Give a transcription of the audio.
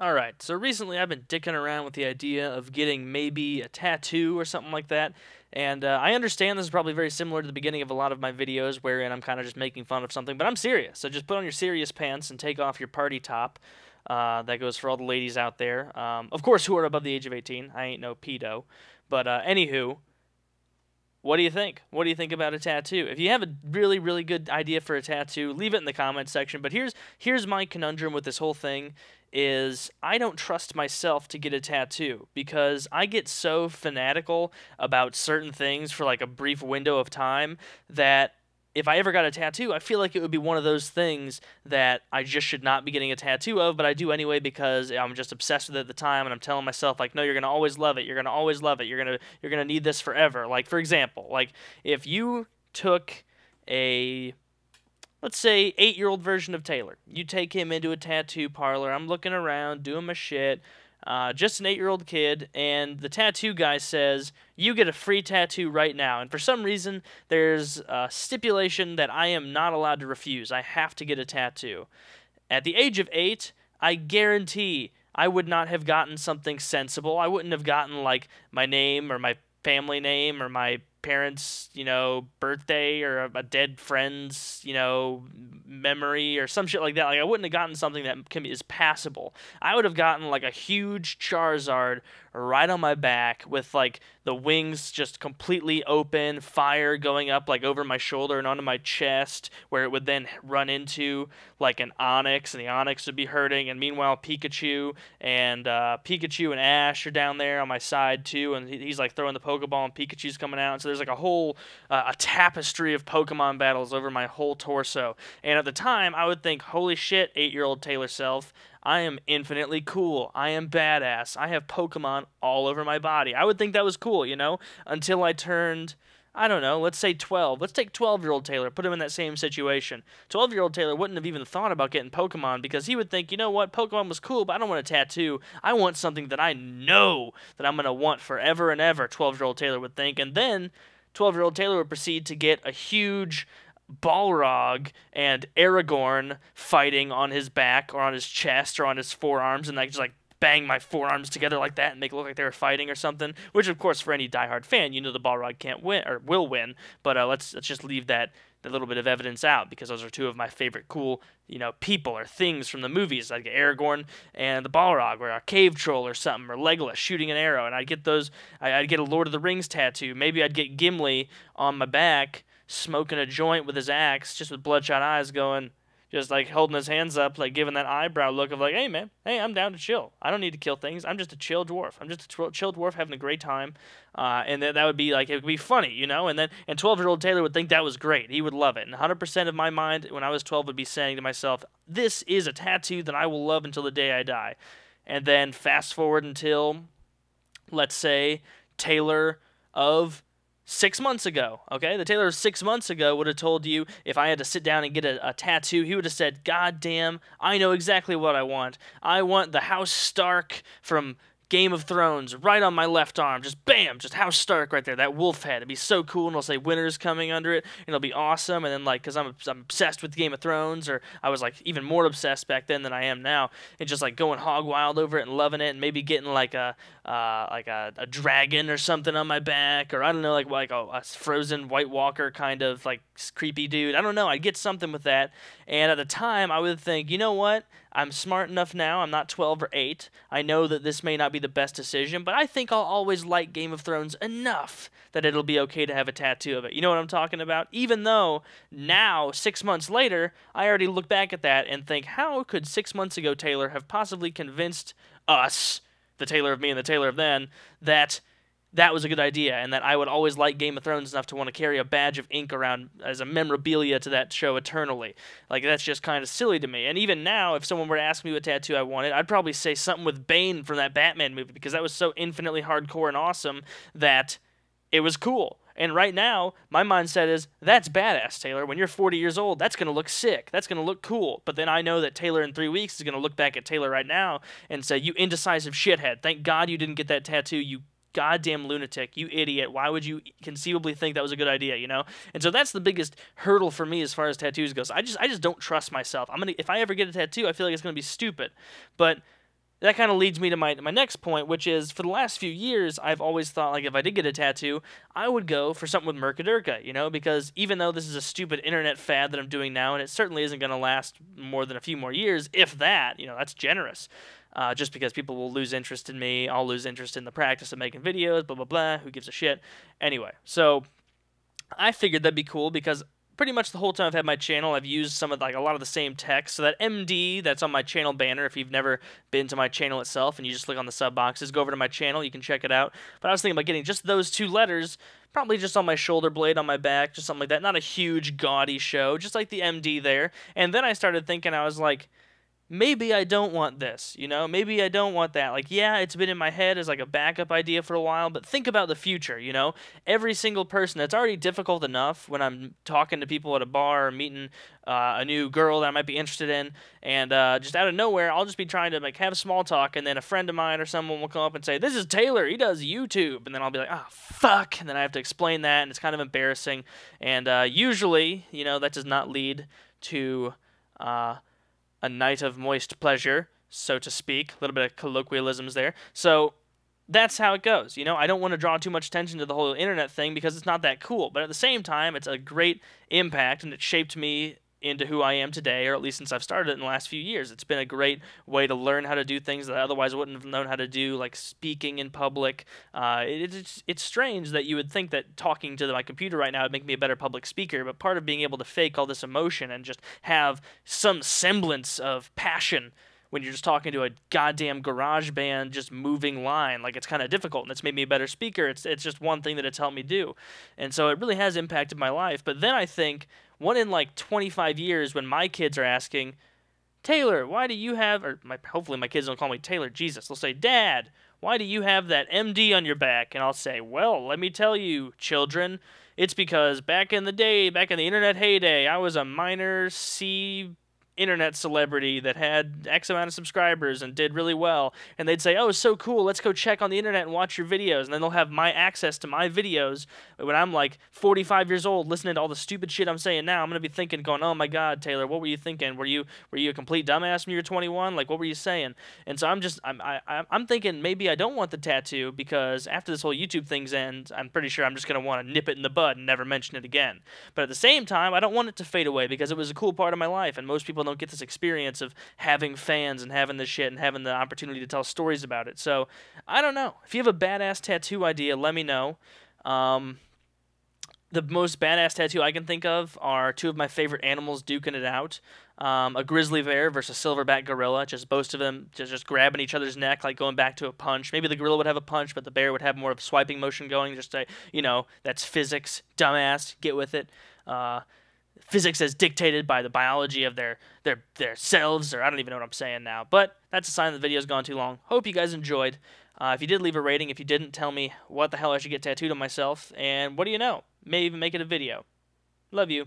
Alright, so recently I've been dicking around with the idea of getting maybe a tattoo or something like that. And I understand this is probably very similar to the beginning of a lot of my videos wherein I'm kind of just making fun of something, but I'm serious. So just put on your serious pants and take off your party top. That goes for all the ladies out there. Of course, who are above the age of 18. I ain't no pedo. But anywho, what do you think? What do you think about a tattoo? If you have a really, really good idea for a tattoo, leave it in the comment section. But here's my conundrum with this whole thing is I don't trust myself to get a tattoo because I get so fanatical about certain things for like a brief window of time that if I ever got a tattoo, I feel like it would be one of those things that I just should not be getting a tattoo of, but I do anyway because I'm just obsessed with it at the time, and I'm telling myself like, no, you're gonna always love it. You're gonna always love it. You're gonna need this forever. Like for example, like if you took a let's say 8-year-old version of Taylor. You take him into a tattoo parlor. I'm looking around, doing my shit. Just an 8-year-old kid, and the tattoo guy says, you get a free tattoo right now. And for some reason, there's a stipulation that I am not allowed to refuse. I have to get a tattoo. At the age of 8, I guarantee I would not have gotten something sensible. I wouldn't have gotten, like, my name or my family name or my parents, birthday or a dead friend's, memory or some shit like that. Like I wouldn't have gotten something that is passable. I would have gotten like a huge Charizard right on my back with like the wings just completely open, fire going up like over my shoulder and onto my chest, where it would then run into like an Onix, and the Onix would be hurting. And meanwhile, Pikachu and Ash are down there on my side too, and he's like throwing the Pokeball, and Pikachu's coming out. And so there's like a whole a tapestry of Pokemon battles over my whole torso. And at the time, I would think, holy shit, 8-year-old Taylor Self, I am infinitely cool. I am badass. I have Pokemon all over my body. I would think that was cool, until I turned, I don't know, let's say 12. Let's take 12-year-old Taylor, put him in that same situation. 12-year-old Taylor wouldn't have even thought about getting Pokemon because he would think, you know what, Pokemon was cool, but I don't want a tattoo. I want something that I know that I'm going to want forever and ever, 12-year-old Taylor would think. And then 12-year-old Taylor would proceed to get a huge Balrog and Aragorn fighting on his back or on his chest or on his forearms, and I just like bang my forearms together like that and make it look like they were fighting or something. Which, of course, for any diehard fan, the Balrog can't win or will win. But let's just leave that little bit of evidence out because those are two of my favorite cool people or things from the movies. I'd get Aragorn and the Balrog, or a cave troll or something, or Legolas shooting an arrow, and I'd get those. I'd get a Lord of the Rings tattoo. Maybe I'd get Gimli on my back smoking a joint with his axe, just with bloodshot eyes, going, just like holding his hands up, like giving that eyebrow look of like, hey man, hey, I'm down to chill. I don't need to kill things. I'm just a chill dwarf. I'm just a chill dwarf having a great time. And that would be like, it would be funny, and 12-year-old Taylor would think that was great. He would love it. And 100% of my mind when I was 12 would be saying to myself, this is a tattoo that I will love until the day I die. And then fast forward until, let's say, Taylor of 6 months ago, okay? The Taylor of 6 months ago would have told you if I had to sit down and get a tattoo, he would have said, God damn, I know exactly what I want. I want the House Stark from Game of Thrones right on my left arm. Just bam, just House Stark right there, that wolf head. It'd be so cool, and it'll say winter's coming under it, and it'll be awesome. And then, like, because I'm obsessed with Game of Thrones, or I was, like, even more obsessed back then than I am now, and just, like, going hog wild over it and loving it, and maybe getting, like, a dragon or something on my back, or I don't know, like a frozen White Walker kind of, like, creepy dude. I don't know, I'd get something with that, and at the time, I would think, you know what? I'm smart enough now. I'm not 12 or 8. I know that this may not be the best decision, but I think I'll always like Game of Thrones enough that it'll be okay to have a tattoo of it. You know what I'm talking about? Even though now, 6 months later, I already look back at that and think, how could 6 months ago Taylor have possibly convinced us, the Taylor of me and the Taylor of then, that that was a good idea, and that I would always like Game of Thrones enough to want to carry a badge of ink around as a memorabilia to that show eternally. Like, that's just kind of silly to me. And even now, if someone were to ask me what tattoo I wanted, I'd probably say something with Bane from that Batman movie, because that was so infinitely hardcore and awesome that it was cool. And right now, my mindset is, that's badass, Taylor. When you're 40 years old, that's going to look sick. That's going to look cool. But then I know that Taylor in 3 weeks is going to look back at Taylor right now and say, you indecisive shithead. Thank God you didn't get that tattoo, you goddamn lunatic, you idiot. Why would you conceivably think that was a good idea, And so that's the biggest hurdle for me as far as tattoos goes. I just don't trust myself. If I ever get a tattoo, I feel like it's going to be stupid. But that kind of leads me to my next point, which is for the last few years, I've always thought like if I did get a tattoo, I would go for something with Mercadurka, because even though this is a stupid internet fad that I'm doing now, and it certainly isn't going to last more than a few more years, if that, that's generous. Just because people will lose interest in me, I'll lose interest in the practice of making videos, blah, blah, blah, who gives a shit? Anyway, so I figured that'd be cool because pretty much the whole time I've had my channel, I've used some of a lot of the same text. So that MD that's on my channel banner, if you've never been to my channel itself and you just click on the sub boxes, go over to my channel, you can check it out. But I was thinking about getting just those 2 letters, probably just on my shoulder blade, on my back, just something like that. Not a huge gaudy show, just like the MD there. And then I started thinking, I was like, maybe I don't want this, maybe I don't want that. Like, yeah, it's been in my head as like a backup idea for a while, but think about the future, every single person, it's already difficult enough when I'm talking to people at a bar or meeting a new girl that I might be interested in, and just out of nowhere, I'll just be trying to like have small talk, and then a friend of mine or someone will come up and say, this is Taylor, he does YouTube, and then I'll be like, fuck, and then I have to explain that, and it's kind of embarrassing, and usually, that does not lead to a night of moist pleasure, so to speak. A little bit of colloquialisms there. So that's how it goes. I don't want to draw too much attention to the whole internet thing because it's not that cool. But at the same time, it's a great impact, and it shaped me into who I am today, or at least since I've started it in the last few years. It's been a great way to learn how to do things that I otherwise wouldn't have known how to do, like speaking in public. It's strange that you would think that talking to my computer right now would make me a better public speaker, but part of being able to fake all this emotion and just have some semblance of passion when you're just talking to a goddamn garage band just moving line, like it's kind of difficult, and it's made me a better speaker. It's just one thing that it's helped me do. And so it really has impacted my life. But then I think, one in like 25 years, when my kids are asking, Taylor, why do you have, or hopefully my kids don't call me Taylor, Jesus, they'll say, Dad, why do you have that MD on your back? And I'll say, well, let me tell you, children, it's because back in the day, back in the internet heyday, I was a minor C internet celebrity that had X amount of subscribers and did really well, and they'd say, oh, so cool, let's go check on the internet and watch your videos, and then they'll have my access to my videos when I'm like 45 years old listening to all the stupid shit I'm saying now. I'm gonna be thinking, going, oh my god, Taylor, what were you thinking? Were you a complete dumbass when you were 21? Like, what were you saying? And so I'm thinking maybe I don't want the tattoo, because after this whole YouTube thing's ends, I'm pretty sure I'm just gonna want to nip it in the bud and never mention it again. But at the same time, I don't want it to fade away, because it was a cool part of my life, and most people don't get this experience of having fans and having this shit and having the opportunity to tell stories about it. So I don't know. If you have a badass tattoo idea, let me know. The most badass tattoo I can think of are 2 of my favorite animals duking it out. A grizzly bear versus a silverback gorilla, just both of them just grabbing each other's neck, like going back to a punch. Maybe the gorilla would have a punch, but the bear would have more of a swiping motion going, just to, that's physics, dumbass, get with it. Physics as dictated by the biology of their selves, or I don't even know what I'm saying now. But that's a sign the video's gone too long. Hope you guys enjoyed. If you did, leave a rating. If you didn't, tell me what the hell I should get tattooed on myself. And what do you know? May even make it a video. Love you.